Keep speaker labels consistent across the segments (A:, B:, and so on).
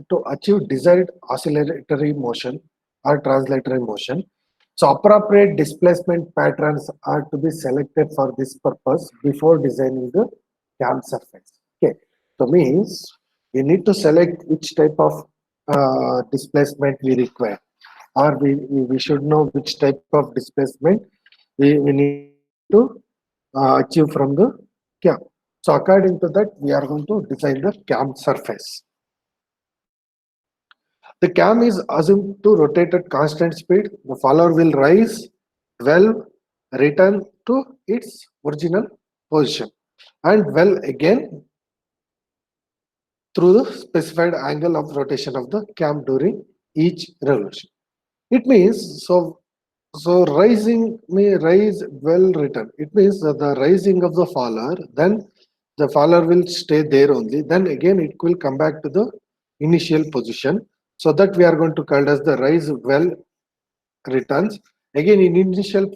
A: to achieve desired oscillatory motion or translatory motion. So appropriate displacement patterns are to be selected for this purpose before designing the cam surface. Okay, so means we need to select which type of displacement we require, or we should know which type of displacement we need to achieve from the cam. So according to that, we are going to design the cam surface. The cam is assumed to rotate at constant speed. The follower will rise, dwell, return to its original position, and dwell again through the specified angle of rotation of the cam during each revolution. It means so rising may rise, dwell, return. It means that the rising of the follower, then the follower will stay there only. Then again it will come back to the initial position. So that we are going to call as the rise, dwell, returns. Again in initial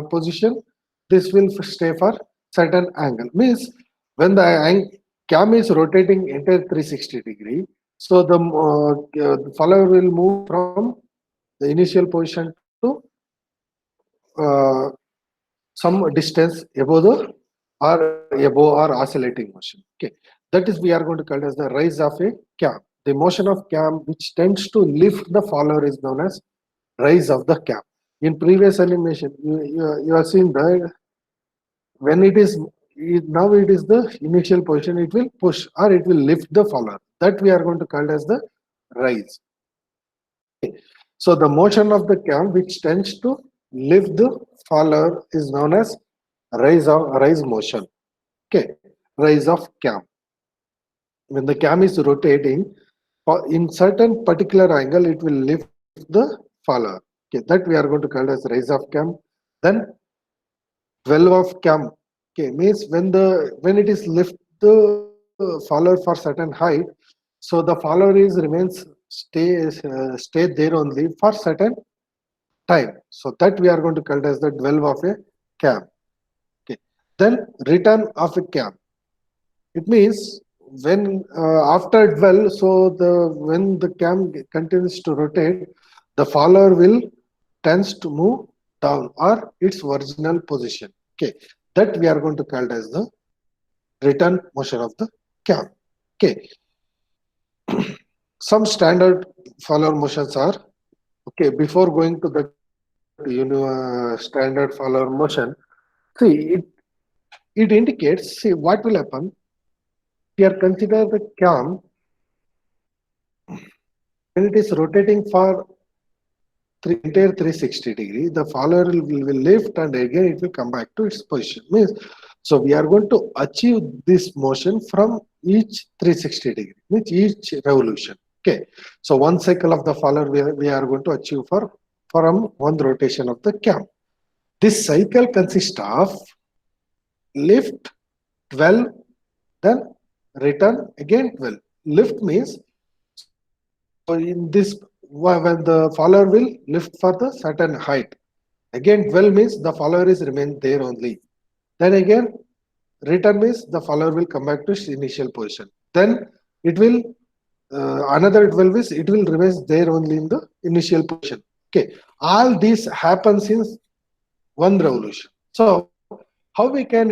A: position, this will stay for certain angle. Means when the cam is rotating entire 360 degree, so the follower will move from the initial position to uh, some distance above the or above or oscillating motion. Okay, that is we are going to call it as the rise of a cam. The motion of cam which tends to lift the follower is known as rise of the cam. In previous animation, you have seen that when now it is the initial position, it will push or it will lift the follower. That we are going to call as the rise. So the motion of the cam which tends to lift the follower is known as rise motion. Okay, rise of cam. When the cam is rotating in certain particular angle, it will lift the follower. Okay, that we are going to call as rise of cam. Then 12 of cam. Okay, means when it is lift the follower for certain height, so the follower is remains stay there only for certain time. So that we are going to call as the 12 of a cam. Okay. Then return of a cam. It means when after dwell, so the when the cam continues to rotate, the follower will tends to move down or its original position. Okay, that we are going to call as the return motion of the cam. Okay, some standard follower motions are okay. Before going to that standard follower motion, see it indicates see what will happen. We are consider the cam when it is rotating for entire 360 degree, the follower will lift and again it will come back to its position. Means so we are going to achieve this motion from each 360 degree, means each revolution. Okay, so one cycle of the follower we are going to achieve for from one rotation of the cam. This cycle consists of lift, dwell, then return again dwell. Lift means so in this when the follower will lift for the certain height. Again dwell means the follower is remain there only. Then again return means the follower will come back to its initial position. Then it will another 12 is it will remain there only in the initial position. Okay, all this happens in one revolution. So how we can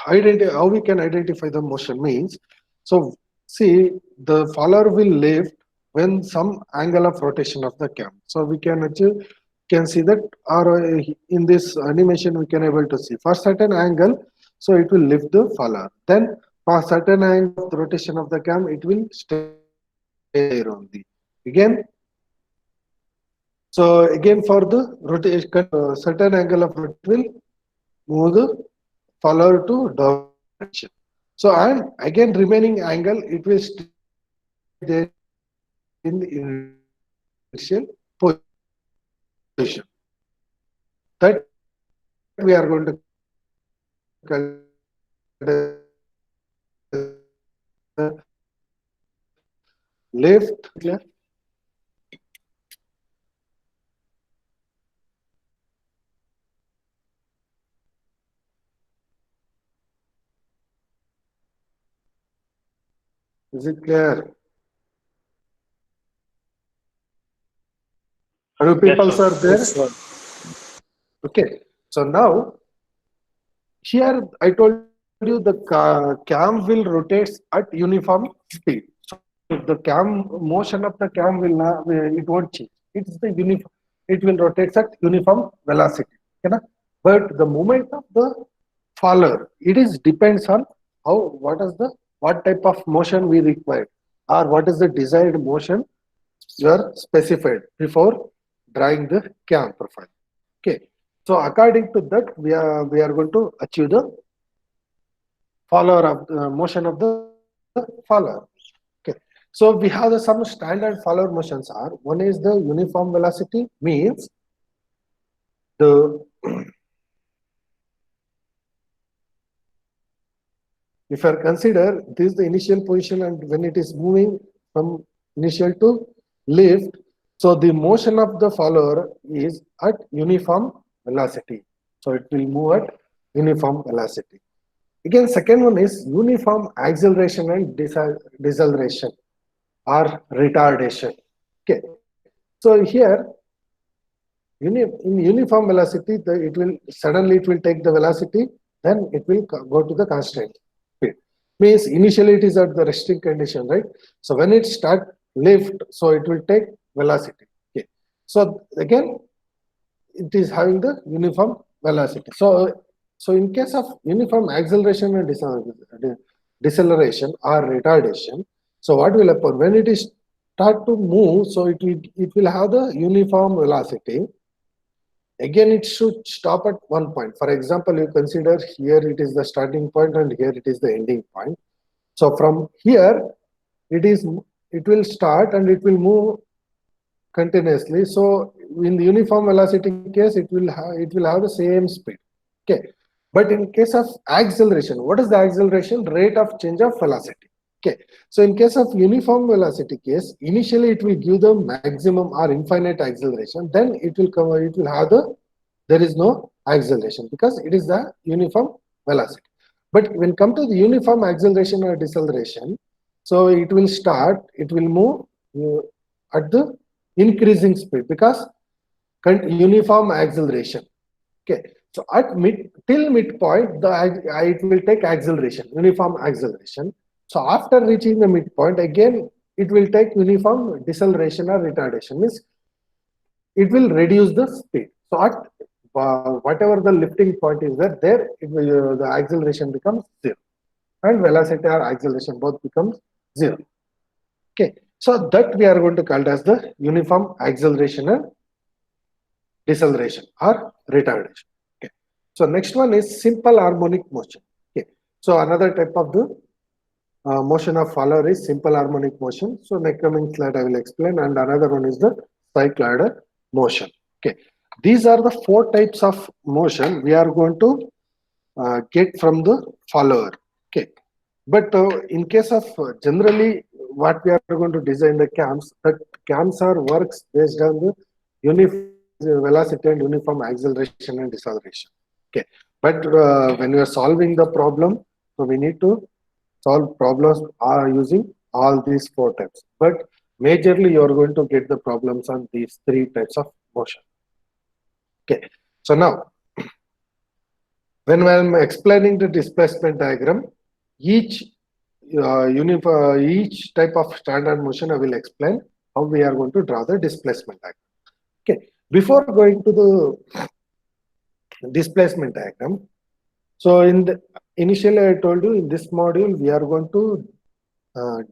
A: identify the motion means so see the follower will lift when some angle of rotation of the cam. So we can achieve can see that or in this animation we can able to see for certain angle, so it will lift the follower. Then for certain angle of the rotation of the cam, it will stay there only. Again, so again for the rotation, certain angle of rotation, it will move the follower to downward direction. So and again remaining angle, it will stay there in the initial position. That we are going to call as the lift. Is it clear? Are you
B: Yes,
A: people
B: sir.
A: are there?
C: Yes, sir.
A: Okay. So now here I told you the cam will rotates at uniform speed. So the cam motion of the cam will not, it won't change. It's the uniform. It will rotate at uniform velocity. Okay, na? But the movement of the faller, it is depends on how what type of motion we require, or what is the desired motion you are specified before drawing the cam profile. Okay. So according to that, we are going to achieve the follower of the motion of the follower. Okay. So we have some standard follower motions are, one is the uniform velocity, means the if I consider this the initial position, and when it is moving from initial to lift, so the motion of the follower is at uniform velocity. So it will move at uniform velocity. Again, second one is uniform acceleration and deceleration or retardation. Okay. So here in uniform velocity, it will take the velocity, then it will go to the constant speed. Means initially it is at the resting condition, right? So when it start lift, so it will take velocity. Okay. So again, it is having the uniform velocity. So in case of uniform acceleration and deceleration or retardation, so what will happen when it is start to move? So it will have the uniform velocity. Again, it should stop at one point. For example, you consider here it is the starting point and here it is the ending point. So from here, it is it will start and it will move continuously. So in the uniform velocity case, it will have the same speed. Okay. But in case of acceleration, what is the acceleration? Rate of change of velocity. Okay. So in case of uniform velocity case, initially it will give the maximum or infinite acceleration. Then it will come. It will have the there is no acceleration because it is the uniform velocity. But when come to the uniform acceleration or deceleration, so it will move at the increasing speed because uniform acceleration. Okay, so at till midpoint, it will take acceleration, uniform acceleration. So after reaching the midpoint, again it will take uniform deceleration or retardation. Means it will reduce the speed. So at whatever the lifting point is the acceleration becomes zero, and velocity or acceleration both becomes zero. Okay, so that we are going to call it as the uniform acceleration and deceleration or retardation. Okay, so next one is simple harmonic motion. Okay, so another type of the motion of follower is simple harmonic motion. So next coming slide I will explain, and another one is the cycloidal motion. Okay, these are the four types of motion we are going to get from the follower. Okay, but in case of generally what we are going to design the cams, that cams are works based on the uniform velocity and uniform acceleration and deceleration. Okay, but when we are solving the problem, so we need to solve problems are using all these four types. But majorly you are going to get the problems on these three types of motion. Okay, so now when I am explaining the displacement diagram, each each type of standard motion I will explain how we are going to draw the displacement diagram. Okay, before going to the displacement diagram, so initially I told you in this module we are going to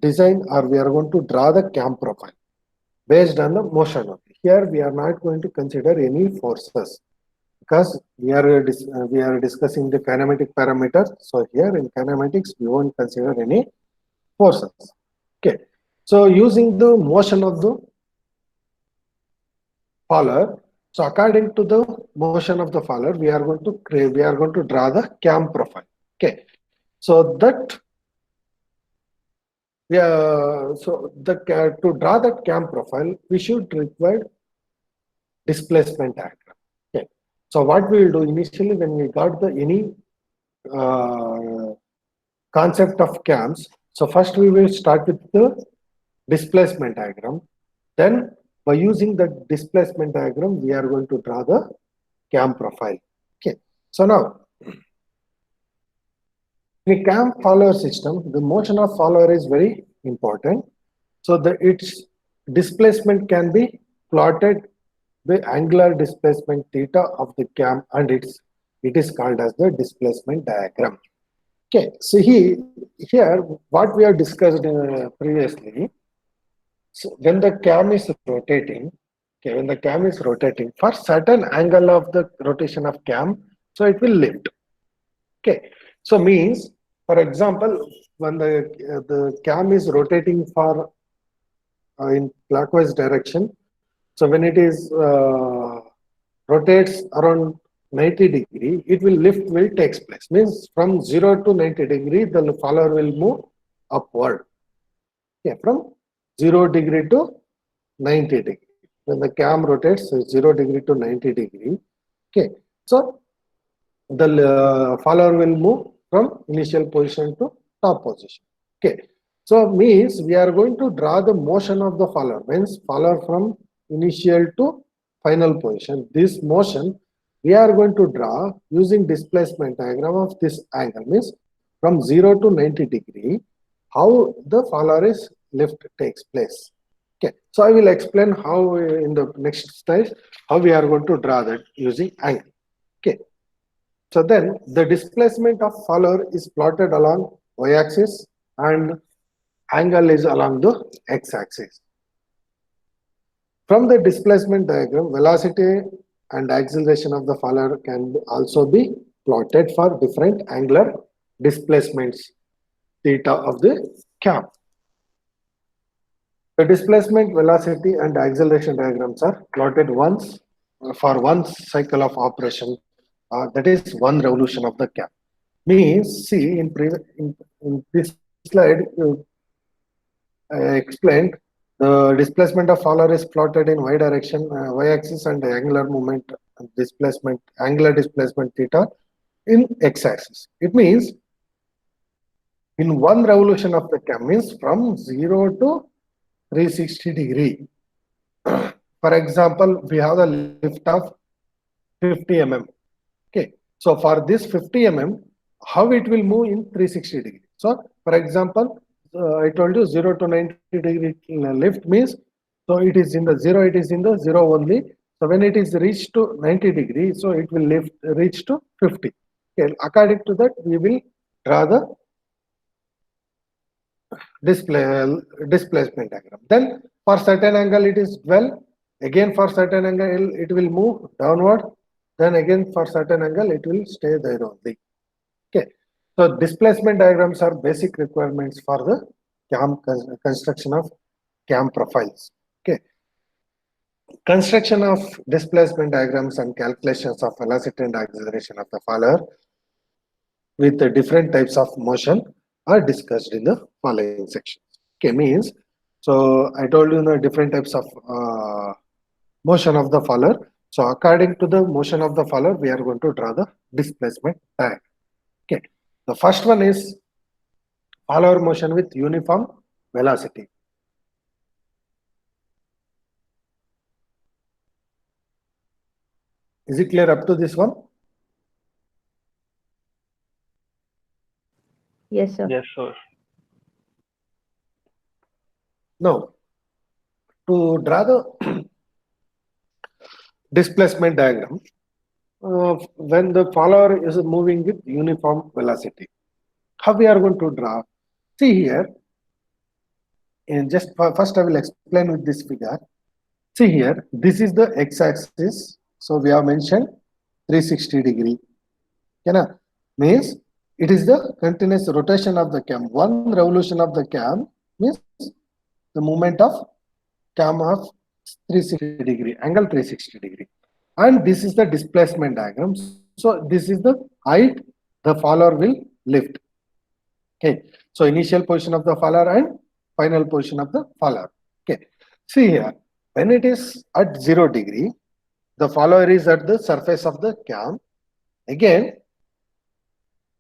A: design or we are going to draw the cam profile based on the motion of it. Here we are not going to consider any forces because we are discussing the kinematic parameters. So here in kinematics we won't consider any forces. Okay, so using the motion of the faller, so according to the motion of the faller, we are going to draw the cam profile. Okay, so that to draw that cam profile, we should require displacement diagram. Okay, so what we will do initially when we got the any uh, concept of cams, so first we will start with the displacement diagram. Then by using the displacement diagram, we are going to draw the cam profile. Okay. So now, in a cam follower system, the motion of follower is very important. So its displacement can be plotted the angular displacement theta of the cam, and it is called as the displacement diagram. Okay, so here what we have discussed previously. So when the cam is rotating, okay, when the cam is rotating, for certain angle of the rotation of cam, so it will lift. Okay, so means, for example, when the cam is rotating for in clockwise direction, so when it is rotates around 90 degree, it will lift will takes place. Means from 0 to 90 degree, the follower will move upward. Okay, from 0 degree to 90 degree. When the cam rotates 0 degree to 90 degree, okay, so the follower will move from initial position to top position. Okay, so means we are going to draw the motion of the follower. Means follower from initial to final position. This motion we are going to draw using displacement diagram of this angle. Means from 0 to 90 degree, how the follower is lift takes place. Okay, so I will explain how in the next stage how we are going to draw that using angle. Okay, so then the displacement of follower is plotted along y-axis and angle is along the x-axis. From the displacement diagram, velocity and acceleration of the follower can also be plotted for different angular displacements theta of the cam. The displacement, velocity, and acceleration diagrams are plotted once for one cycle of operation. That is one revolution of the cam. Means, see, in this slide, I explained the displacement of follower is plotted in y direction, y-axis, and the angular movement displacement, angular displacement theta in x-axis. It means in one revolution of the cam means from 0 to 360 degree. For example, we have a lift of 50 mm. Okay, so for this 50 mm, how it will move in 360 degree. So, for example, I told you 0 to 90 degree lift means, so it is in the 0, it is in the 0 only. So when it is reached to 90 degree, so it will reach to 50. Okay, according to that, we will draw the displacement diagram. Then for certain angle it is 12, again for certain angle it will move downward, then again for certain angle it will stay there only. Okay, so displacement diagrams are basic requirements for the cam construction of cam profiles. Okay, construction of displacement diagrams and calculations of velocity and acceleration of the follower with the different types of motion are discussed in the following sections. Okay, means, so I told you the different types of motion of the follower. So according to the motion of the follower, we are going to draw the displacement diagram. Okay, the first one is follower motion with uniform velocity. Is it clear up to this one?
B: Yes, sir.
C: Yes, sir.
A: Now, to draw the displacement diagram, when the follower is moving with uniform velocity, how we are going to draw? See here, and just first I will explain with this figure. See here, this is the x-axis. So we have mentioned 360 degree. Means it is the continuous rotation of the cam. One revolution of the cam means the movement of cam of 360 degree, angle 360 degree. And this is the displacement diagram. So this is the height the follower will lift. Okay, so initial position of the follower and final position of the follower. Okay, see here, when it is at 0 degree, the follower is at the surface of the cam. Again,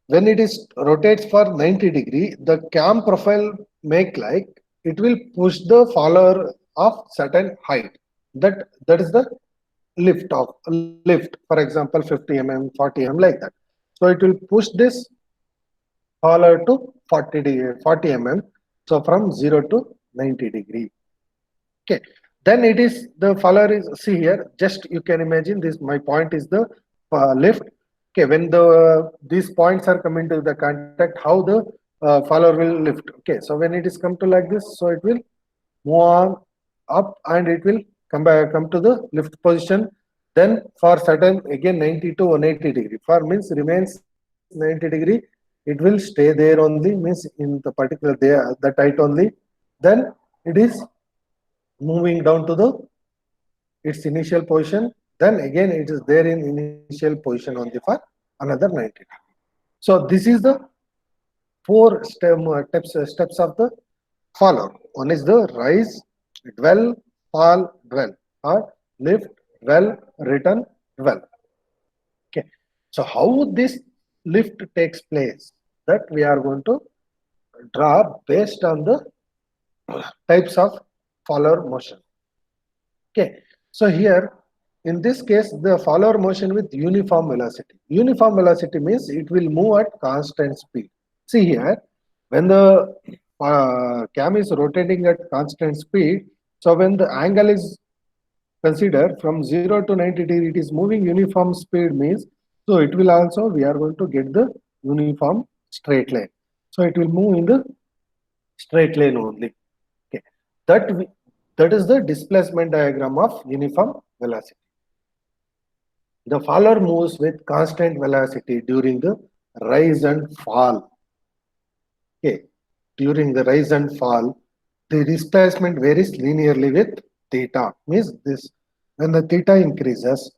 A: when it is rotates for 90 degree, the cam profile make like it will push the follower of certain height. that is the lift, for example 50 mm, 40 mm, like that. So it will push this faller to 40 mm, so from 0 to 90 degree. Okay, then it is the faller is, see here, just you can imagine this, my point is the lift. Okay, when these points are coming to the contact, how the faller will lift. Okay, so when it is come to like this, so it will move on up and it will come to the lift position. Then for certain again 90 to 180 degree, for means remains 90 degree, it will stay there only, means in the particular there that height only. Then it is moving down to the its initial position. Then again it is there in initial position only for another 90 degree. So this is the steps of the follow. One is the rise, dwell, fall, dwell, or lift, dwell, return, dwell. Okay. So how this lift takes place, that we are going to draw based on the types of follower motion. Okay. So here in this case the follower motion with uniform velocity. Uniform velocity means it will move at constant speed. See here, when the cam is rotating at constant speed, so when the angle is considered from 0 to 90 degree, it is moving uniform speed means, so it will also, we are going to get the uniform straight line. So it will move in the straight lane only. Okay, that is the displacement diagram of uniform velocity. The faller moves with constant velocity during the rise and fall. Okay, during the rise and fall, the displacement varies linearly with theta. Means this, when the theta increases,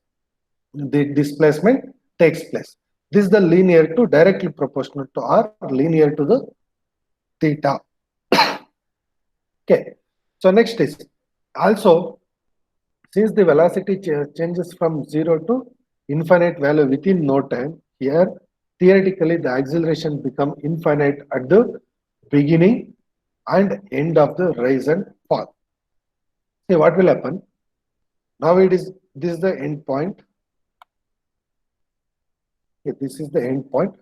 A: the displacement takes place. This is the linear to directly proportional to or linear to the theta. Okay, so next is also, since the velocity changes from 0 to infinite value within no time, here theoretically the acceleration become infinite at the beginning and end of the rise and fall. See what will happen. Now it is, this is the end point. Okay, this is the end point.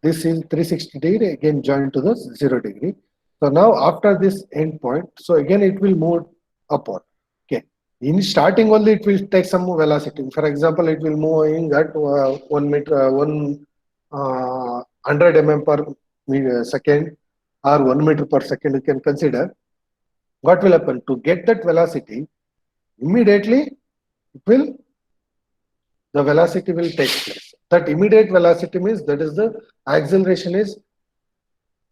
A: This is 360 degree again joined to the 0 degree. So now after this end point, so again it will move upward. Okay, in starting only it will take some velocity. For example, it will moving at 1 meter, 100 mm per second or 1 meter per second. You can consider what will happen to get that velocity. Immediately, it will, the velocity will take place. That immediate velocity means that is the acceleration is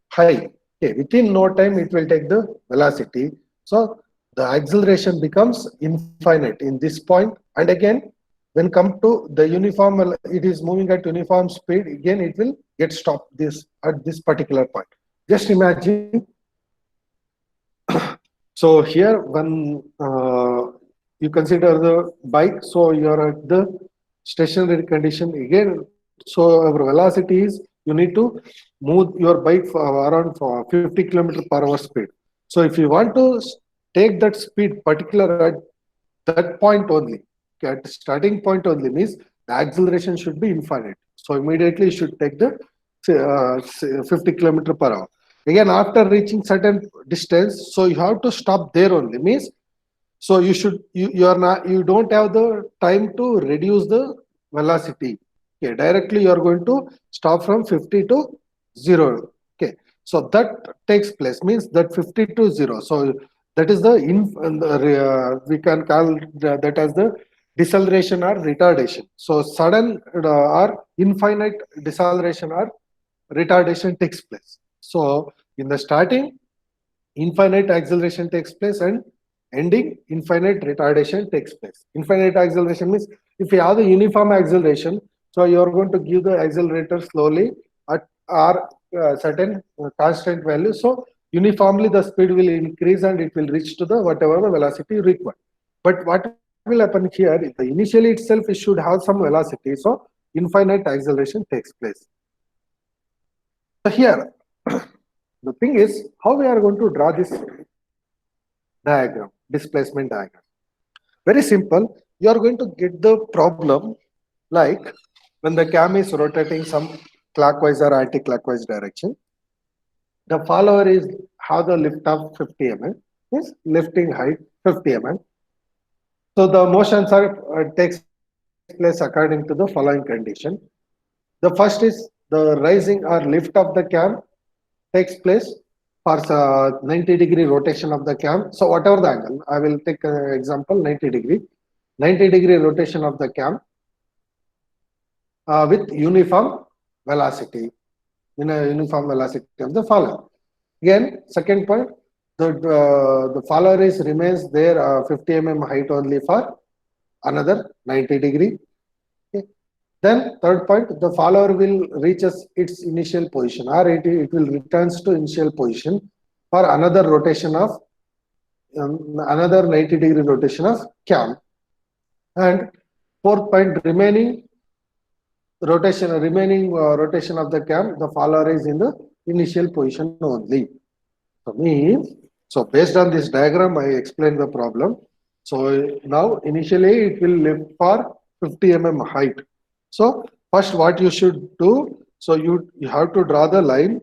A: high. Okay, within no time it will take the velocity. So the acceleration becomes infinite in this point. And again, when come to the uniform, it is moving at uniform speed. Again, it will get stopped this at this particular point. Just imagine. So here, when you consider the bike, so you are at the stationary condition again. So our velocity is, you need to move your bike for around for 50 kilometer per hour speed. So if you want to take that speed particular at that point only, okay, at starting point only, means the acceleration should be infinite. So immediately you should take the 50 kilometer per hour. Again, after reaching certain distance, so you have to stop there only, means, so you are not, you don't have the time to reduce the velocity. Okay, directly you are going to stop from 50 to 0. Okay, so that takes place, means that 50 to 0. So that is the we can call that as the deceleration or retardation. So sudden or infinite deceleration or retardation takes place. So in the starting, infinite acceleration takes place, and ending, infinite retardation takes place. Infinite acceleration means if you have the uniform acceleration, so you are going to give the accelerator slowly at r certain constant value. So uniformly the speed will increase and it will reach to the whatever the velocity required. But what will happen here, initially itself it should have some velocity, so infinite acceleration takes place. So here, the thing is how we are going to draw this diagram, displacement diagram. Very simple. You are going to get the problem like when the cam is rotating some clockwise or anti-clockwise direction. The follower is have the lift of 50 mm, is lifting height 50 mm. So the motions are takes place according to the following condition. The first is the rising or lift of the cam takes place for 90-degree rotation of the cam. So whatever the angle, I will take an example 90 degree. 90-degree rotation of the cam with uniform velocity, in a uniform velocity of the follower. Again, second point, the follower is remains there 50 mm height only for another 90 degree. Okay. Then third point, the follower will reaches its initial position, or it will returns to initial position for another rotation of another 90-degree rotation of cam. And fourth point, remaining rotation of the cam, the follower is in the initial position only. So means, so based on this diagram, I explained the problem. So now initially it will lift for 50 mm height. So first what you should do, so you have to draw the line,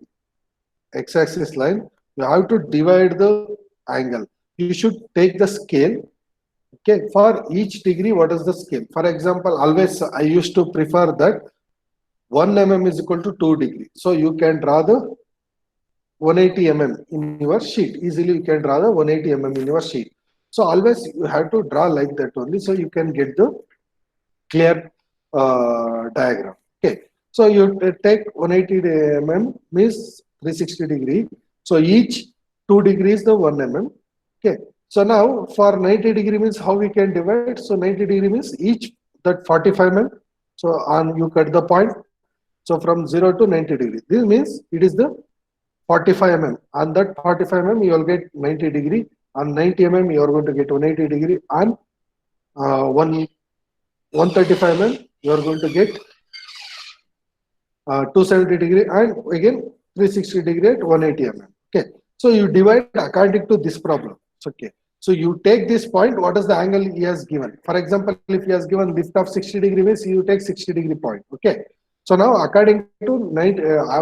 A: x-axis line. You have to divide the angle. You should take the scale. Okay, for each degree, what is the scale? For example, always I used to prefer that 1 mm is equal to 2 degree. So you can draw the 180 mm in your sheet. Easily you can draw the 180 mm in your sheet. So always you have to draw like that only, so you can get the clear diagram. Okay. So you take 180 mm means 360 degree. So each 2 degrees the 1 mm. Okay. So now for 90 degree means how we can divide. So 90 degree means each that 45 mm. So on you cut the point. So from 0 to 90 degree. This means it is the 45 mm. On that 45 mm you will get 90 degree. On 90 mm you are going to get 180 degree. On 135 mm you are going to get 270 degree, and again 360 degree at 180 mm. Okay, so you divide according to this problem. Okay, so you take this point, what is the angle he has given? For example, if he has given lift of 60 degree means you take 60 degree point. Okay, so now according to 90,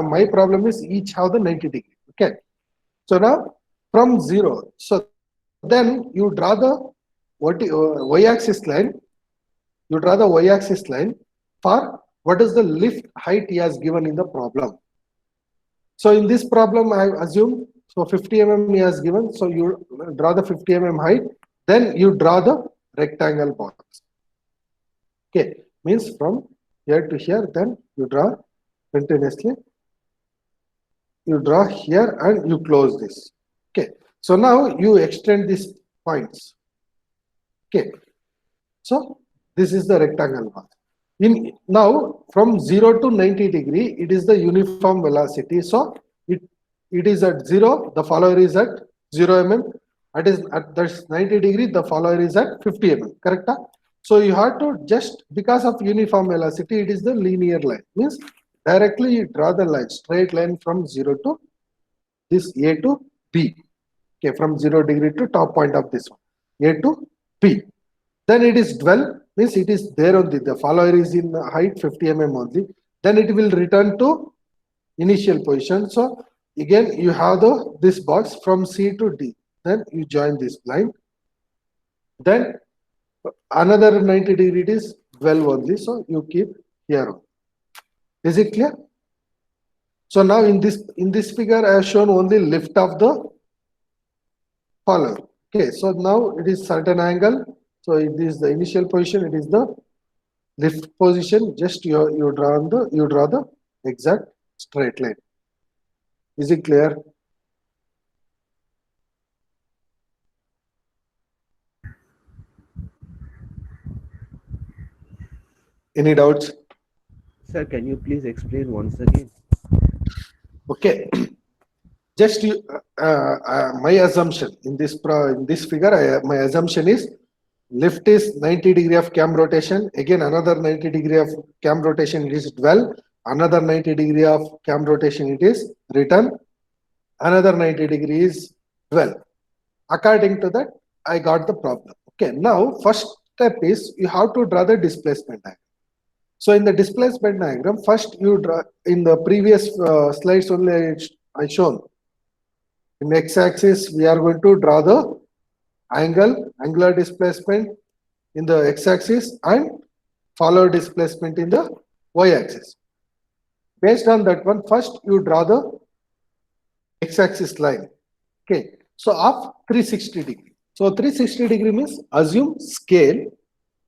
A: my problem is each have the 90 degree. Okay, so now from 0, so then you draw the y-axis line. You draw the y-axis line for what is the lift height he has given in the problem. So in this problem, I assume, so 50 mm he has given, so you draw the 50 mm height, then you draw the rectangle box. Okay, means from here to here, then you draw continuously. You draw here and you close this. Okay, so now you extend these points. Okay, so this is the rectangle box. In now from 0 to 90 degree, it is the uniform velocity. So it is at 0, the follower is at 0 mm. At that's 90 degree, the follower is at 50 mm. Correct? So you have to just, because of uniform velocity, it is the linear line. Means directly you draw the line, straight line from 0 to this A to B. Okay, from 0 degree to top point of this one, A to B. Then it is dwell, means it is there only. The follower is in height 50 mm only. Then it will return to initial position. So again, you have this box from C to D. Then you join this line. Then another 90 degree is dwell only. So you keep here. Is it clear? So now in this figure, I have shown only lift of the follower. Okay, so now it is certain angle. So it is the initial position. It is the lift position. Just you draw the exact straight line. Is it clear? Any doubts?
B: Sir, can you please explain once again?
A: Okay. Just my assumption in this figure, my assumption is lift is 90 degree of cam rotation. Again, another 90 degree of cam rotation, it is dwell. Another 90 degree of cam rotation, it is return. Another 90 degree is dwell. According to that, I got the problem. Okay, now first step is you have to draw the displacement diagram. So in the displacement diagram, first you draw, in the previous slides only I shown, in x-axis we are going to draw the angular displacement in the x-axis and follower displacement in the y-axis. Based on that one, first you draw the x-axis line. Okay, so of 360 degree. So 360 degree means assume scale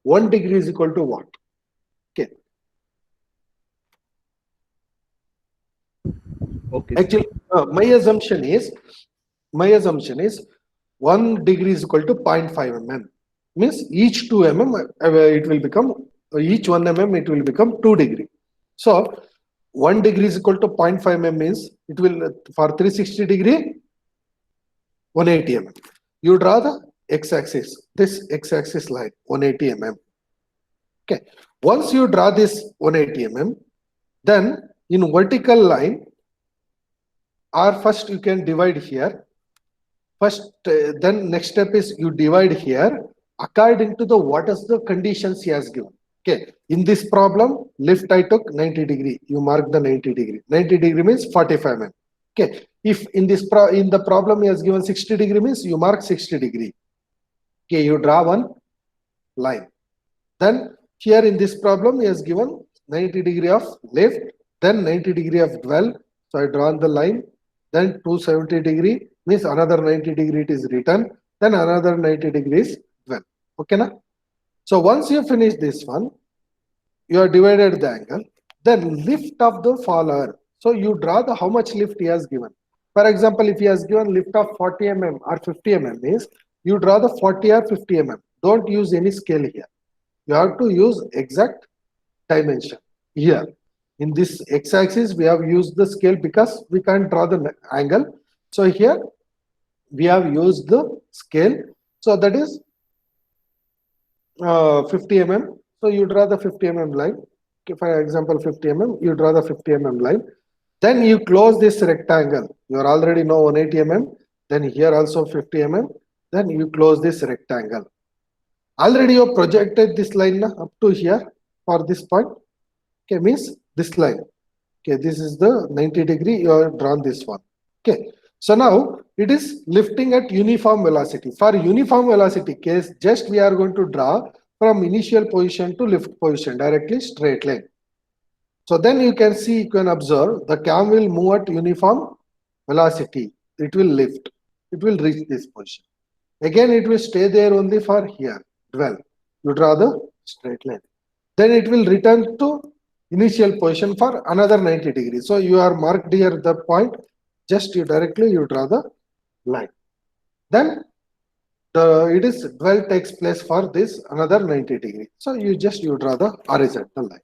A: 1 degree is equal to what? Okay.
B: Okay, sir.
A: Actually, my assumption is 1 degree is equal to 0.5 mm. Means each 2 mm it will become each 1 mm it will become 2 degree. So 1 degree is equal to 0.5 mm means it will for 360 degree 180 mm. You draw the x-axis, this x-axis line 180 mm. Okay. Once you draw this 180 mm, then in vertical line, or first you can divide here. First, then next step is you divide here according to the what is the conditions he has given. Okay. In this problem, lift I took 90 degree. You mark the 90 degree. 90 degree means 45 mm. Okay. If in this in the problem he has given 60 degree means you mark 60 degree. Okay. You draw one line. Then here in this problem he has given 90 degree of lift, then 90 degree of dwell. So I draw the line. Then 270 degree means another 90 degree it is written. Then another 90 degrees dwell. Okay na? So once you finish this one, you have divided the angle. Then lift of the follower. So you draw the how much lift he has given. For example, if he has given lift of 40 mm or 50 mm means you draw the 40 or 50 mm. Don't use any scale here. You have to use exact dimension here. In this x-axis, we have used the scale because we can't draw the angle. So here we have used the scale. So that is 50 mm. So you draw the 50 mm line. Okay, for example, 50 mm, you draw the 50 mm line. Then you close this rectangle. You already know 180 mm. Then here also 50 mm. Then you close this rectangle. Already you projected this line up to here for this point. Okay, means this line. Okay, this is the 90 degree. You have drawn this one. Okay, so now it is lifting at uniform velocity. For uniform velocity case, just we are going to draw from initial position to lift position directly straight line. So then you can see, you can observe the cam will move at uniform velocity. It will lift. It will reach this position. Again, it will stay there only for here. Dwell. You draw the straight line. Then it will return to initial position for another 90 degrees. So you are marked here the point. Just you directly you draw the line. Then it is dwell takes place for this another 90 degree. So you draw the horizontal line.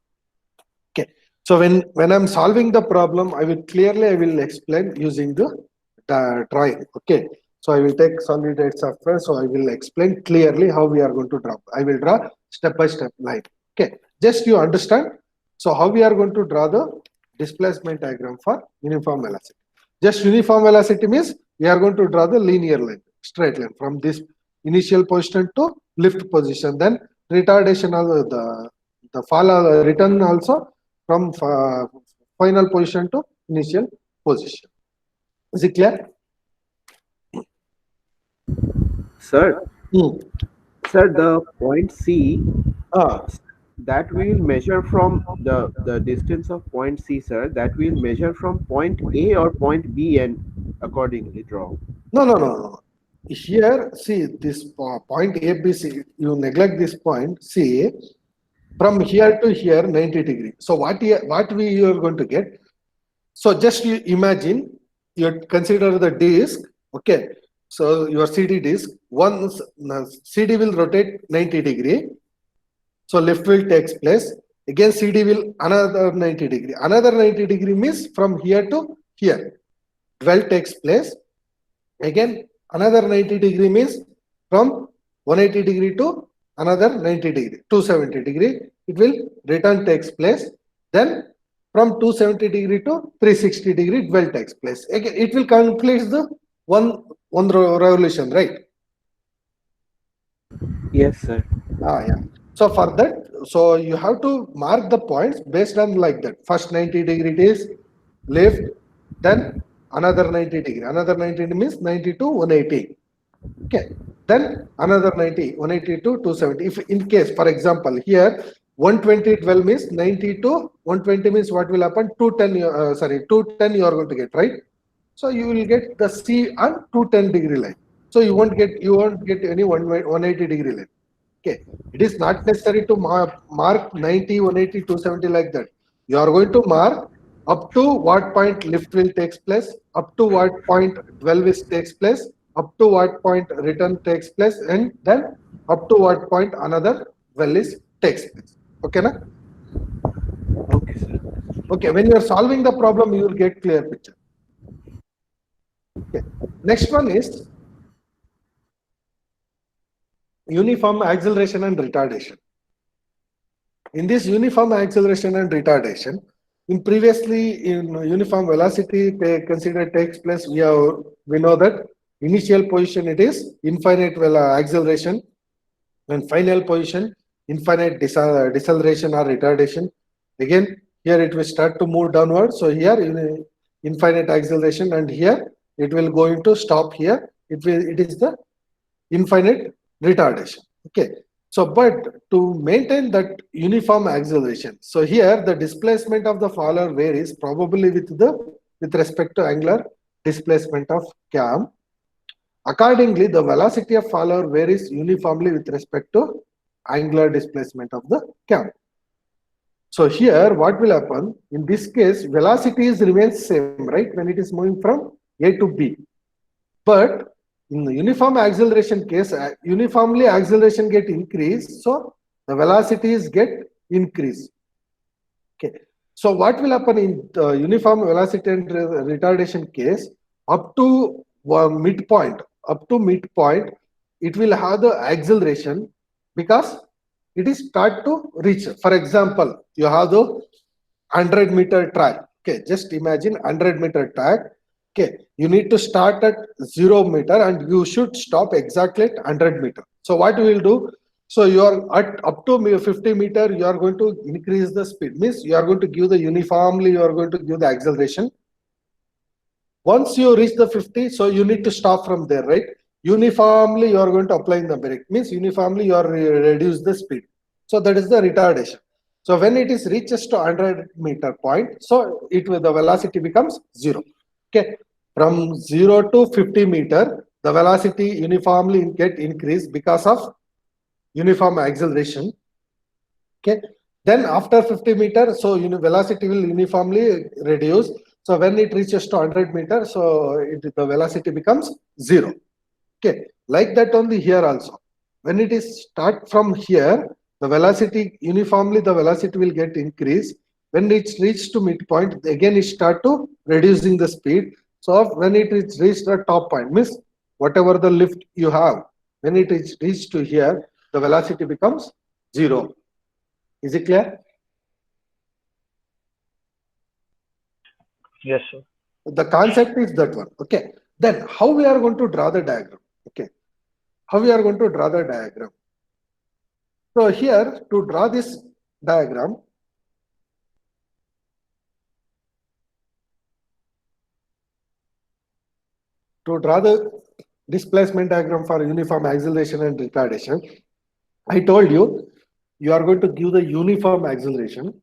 A: Okay. So when I'm solving the problem, I will explain using the drawing. Okay. So I will take solid software. So I will explain clearly how we are going to draw. I will draw step by step line. Okay. Just you understand. So how we are going to draw the displacement diagram for uniform velocity. Just uniform velocity means we are going to draw the linear line, straight line from this initial position to lift position. Then retardation of the fall return also from final position to initial position. Is it clear?
B: Sir,
A: Hmm.
B: sir, the point C
A: Ah,
B: that we will measure from the distance of point C, sir, that we will measure from point A or point B and accordingly draw.
A: no. Here, see this point ABC, you neglect this point. See, from here to here, 90 degree. So what we are going to get? So just you imagine, you consider the disk. Okay, so your CD disk. Once CD will rotate 90 degree. So lift will takes place. Again, CD will another 90 degree. Another 90 degree means from here to here. Dwell takes place. Again, another 90 degree means from 180 degree to another 90 degree, 270 degree. It will return takes place. Then from 270 degree to 360 degree dwell takes place. Again, it will complete the one revolution, right?
B: Yes, sir.
A: Yeah. So for that, so you have to mark the points based on like that. First 90 degree it is left, then another 90 degree. Another 90 means 90 to 180. Okay. Then another 90, 180 to 270. If in case, for example, here 120 12 means 90 to 120 means what will happen? 210, sorry, 210 you are going to get, right? So you will get the C on 210 degree line. So you won't get any 180 degree line. Okay. It is not necessary to mark 90, 180, 270 like that. You are going to mark up to what point lift will takes place, up to what point dwell is takes place, up to what point return takes place, and then up to what point another dwell is takes place. Okay, na?
B: Okay, sir.
A: Okay. When you are solving the problem, you will get clear picture. Okay. Next one is uniform acceleration and retardation. In this uniform acceleration and retardation, in previously in uniform velocity considered takes place, we know that initial position it is infinite acceleration, and final position infinite deceleration or retardation. Again, here it will start to move downward. So here infinite acceleration, and here it will going to stop here. It is the infinite retardation. Okay. So, but to maintain that uniform acceleration, so here the displacement of the faller varies probably with respect to angular displacement of cam. Accordingly, the velocity of faller varies uniformly with respect to angular displacement of the cam. So here, what will happen? In this case, velocity is remains same, right? When it is moving from A to B. But in the uniform acceleration case, uniformly acceleration get increased, so the velocities get increased. Okay. So what will happen in the uniform velocity and retardation case? Up to midpoint, it will have the acceleration because it is start to reach. For example, you have the 100-meter track. Okay, just imagine 100-meter track. Okay, you need to start at 0 meter and you should stop exactly at 100 meter. So what we will do? So you are at up to 50 meter, you are going to increase the speed. Means you are going to give the uniformly, you are going to give the acceleration. Once you reach the 50, so you need to stop from there, right? Uniformly, you are going to apply the brake. Means uniformly, you are reduce the speed. So that is the retardation. So when it is reaches to 100-meter point, so the velocity becomes 0. Okay, from 0 to 50 meter, the velocity uniformly get increased because of uniform acceleration. Okay, then after 50 meter, so velocity will uniformly reduce. So when it reaches to 100 meter, so the velocity becomes 0. Okay, like that only here also. When it is start from here, the velocity uniformly the velocity will get increased. When it reaches to midpoint, again it start to reducing the speed. So when it is reached the top point, means whatever the lift you have, when it is reached to here, the velocity becomes 0. Is it clear?
C: Yes, sir.
A: The concept is that one. Okay. Then how we are going to draw the diagram? Okay. How we are going to draw the diagram? So here to draw this diagram, to draw the displacement diagram for uniform acceleration and retardation, I told you, you are going to give the uniform acceleration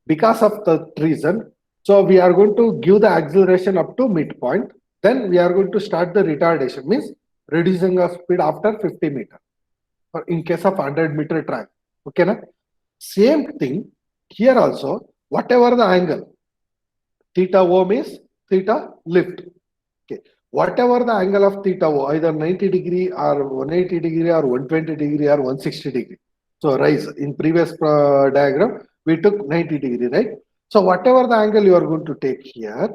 A: because of the reason. So we are going to give the acceleration up to midpoint. Then we are going to start the retardation, means reducing of speed after 50 meter. Or in case of 100-meter track. Okay, na? Same thing here also, whatever the angle, theta O means theta lift. Okay. Whatever the angle of theta O, either 90 degree or 180 degree or 120 degree or 160 degree. So rise in previous diagram, we took 90 degree, right? So whatever the angle you are going to take here,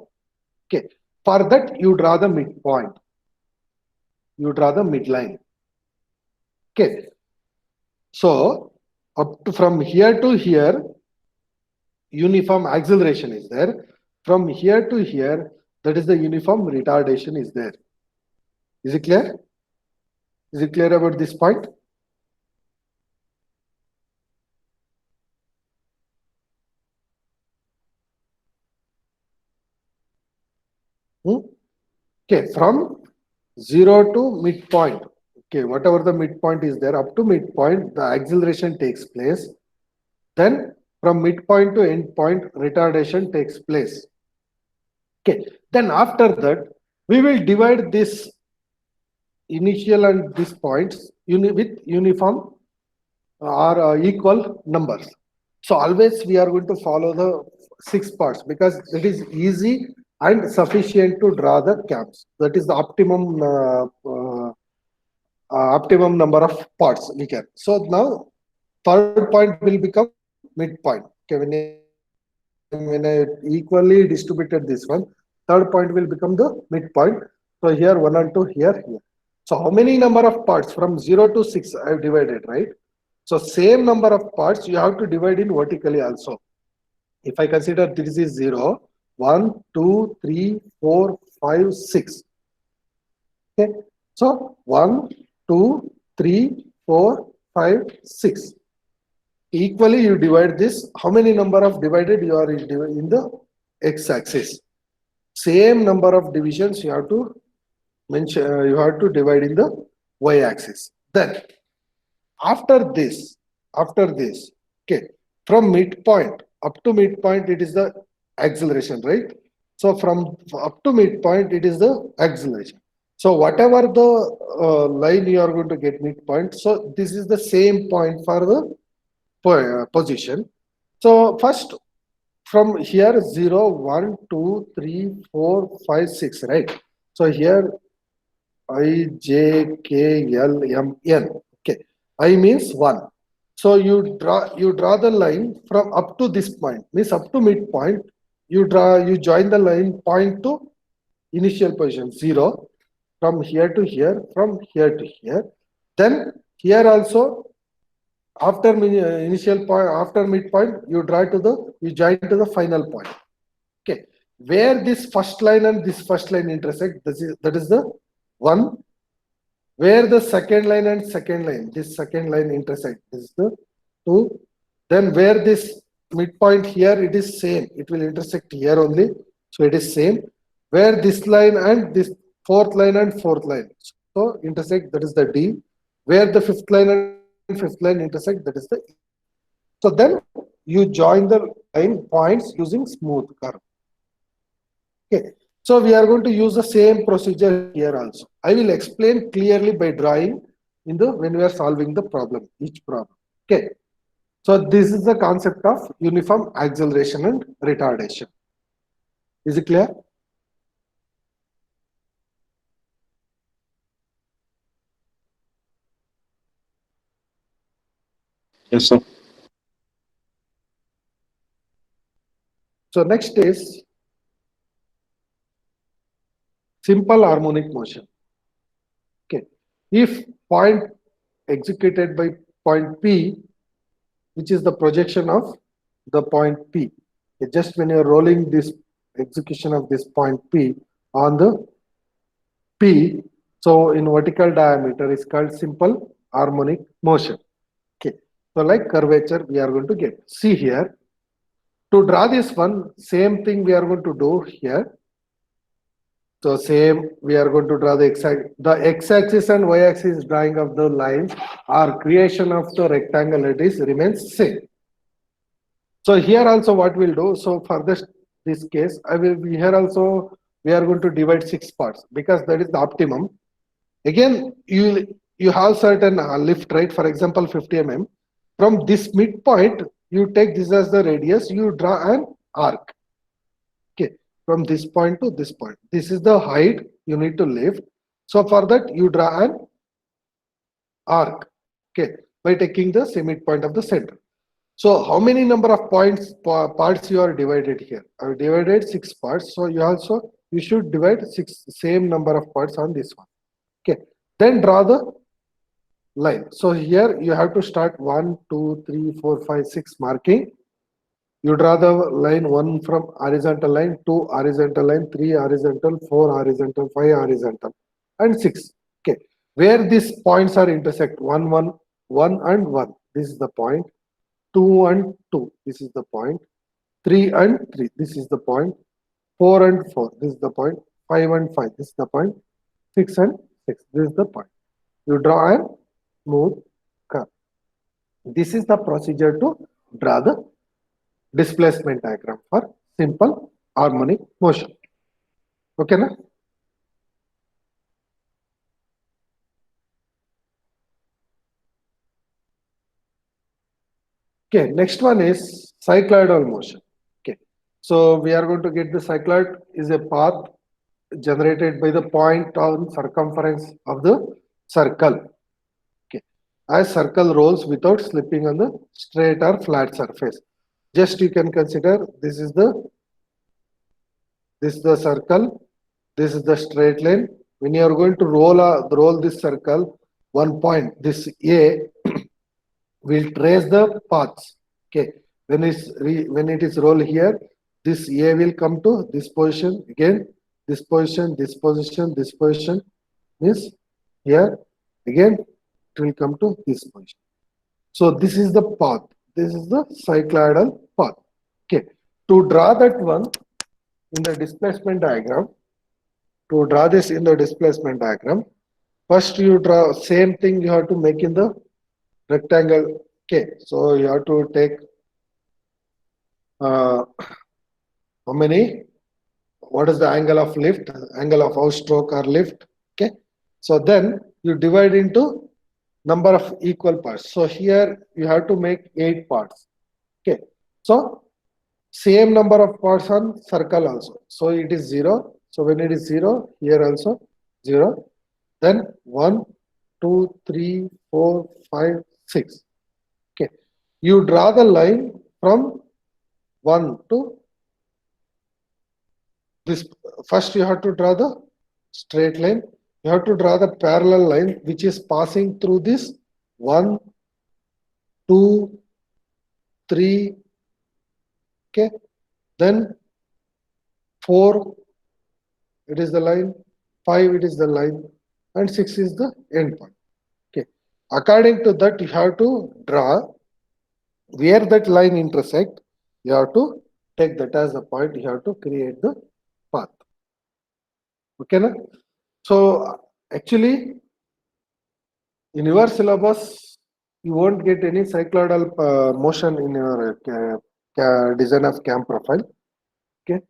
A: okay, for that you draw the midpoint. You draw the midline. Okay. So up to from here to here, uniform acceleration is there. From here to here, that is the uniform retardation is there. Is it clear? Is it clear about this point? Okay, from 0 to midpoint. Okay, whatever the midpoint is there, up to midpoint, the acceleration takes place. Then from midpoint to end point, retardation takes place. Okay, then after that, we will divide this initial and these points with uniform or equal numbers. So always we are going to follow the 6 parts because it is easy and sufficient to draw the caps. That is the optimum number of parts we can. So now third point will become midpoint. Okay, when I equally distributed this one, third point will become the midpoint. So here 1 and 2, here. So how many number of parts from 0 to 6 I have divided, right? So same number of parts you have to divide in vertically also. If I consider this is 0, 1, 2, 3, 4, 5, 6. Okay. So 1, 2, 3, 4, 5, 6. Equally you divide this. How many number of divided you are in the x-axis? Same number of divisions you have to mention. You have to divide in the y-axis. Then after this, okay, from midpoint up to midpoint, it is the acceleration, right? So from up to midpoint, it is the acceleration. So whatever the line you are going to get midpoint, so this is the same point for the position. So first from here 0, 1, 2, 3, 4, 5, 6, right? So here I, J, K, L, M, N. Okay, I means 1. So you draw the line from up to this point, means up to midpoint. You join the line point to initial position 0, from here to here, from here to here. Then here also after initial point, after midpoint, you join to the final point. Okay, where this first line and this first line intersect, that is the 1. Where the second line and this second line intersect, this is the 2. Then where this midpoint here, it is same, it will intersect here only, so it is same. Where this line and this fourth line and fourth line so intersect, that is the D. Where the fifth line and fifth line intersect, that is the E. So then you join the line points using smooth curve. Okay, so we are going to use the same procedure here also. I will explain clearly by drawing in the when we are solving the problem, each problem. Okay, so this is the concept of uniform acceleration and retardation. Is it clear?
C: Yes, sir.
A: So next is simple harmonic motion. Okay, if point executed by point P, which is the projection of the point P. Okay, just when you're rolling this execution of this point P on the P, so in vertical diameter is called simple harmonic motion. Okay, so like curvature we are going to get. See here, to draw this one, same thing we are going to do here. So same, we are going to draw the x-axis and y-axis drawing of the lines or creation of the rectangle, it is remains same. So here also what we'll do, so for this case, I will be here also, we are going to divide 6 parts because that is the optimum. Again, you have certain lift, right? For example, 50 mm. From this midpoint, you take this as the radius, you draw an arc. Okay, from this point to this point. This is the height you need to lift. So for that, you draw an arc. Okay, by taking the midpoint of the center. So how many number of parts you are divided here? I have divided 6 parts. So you should divide same number of parts on this one. Okay, then draw the line. So here you have to start 1, 2, 3, 4, 5, 6 marking. You draw the line 1 from horizontal line, 2 horizontal line, 3 horizontal, 4 horizontal, 5 horizontal, and 6. Okay, where these points are intersect 1, 1, 1 and 1. This is the point. 2 and 2. This is the point. 3 and 3. This is the point. 4 and 4. This is the point. 5 and 5. This is the point. 6 and 6. This is the point. You draw a smooth curve. This is the procedure to draw the displacement diagram for simple harmonic motion. Okay, na? Okay, next one is cycloidal motion. Okay, so we are going to get the cycloid is a path generated by the point on circumference of the circle. Okay, as circle rolls without slipping on the straight or flat surface. Just you can consider this is the circle, this is the straight line. When you are going to roll this circle, one point, this A will trace the paths. Okay, when it is roll here, this A will come to this position again, this position, this position, this position means here again it will come to this position. So this is the path. This is the cycloidal path. Okay, to draw that one in the displacement diagram, to draw this in the displacement diagram, first you draw same thing you have to make in the rectangle. Okay, so you have to take how many? What is the angle of lift? Angle of house stroke or lift? Okay, so then you divide into number of equal parts. So here you have to make 8 parts. Okay, so same number of parts on circle also. So it is 0. So when it is 0, here also 0. Then 1, 2, 3, 4, 5, 6. Okay, you draw the line from 1 to this. First you have to draw the straight line. You have to draw the parallel line which is passing through this 1, 2, 3. Okay, then 4 it is the line, 5 it is the line, and 6 is the end point. Okay, according to that you have to draw where that line intersect. You have to take that as a point. You have to create the path. Okay, na? So actually in your syllabus you won't get any cycloidal motion in your design of cam profile. Okay,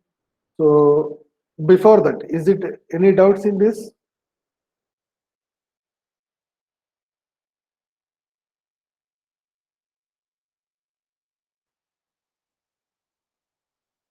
A: so before that, is it any doubts in this?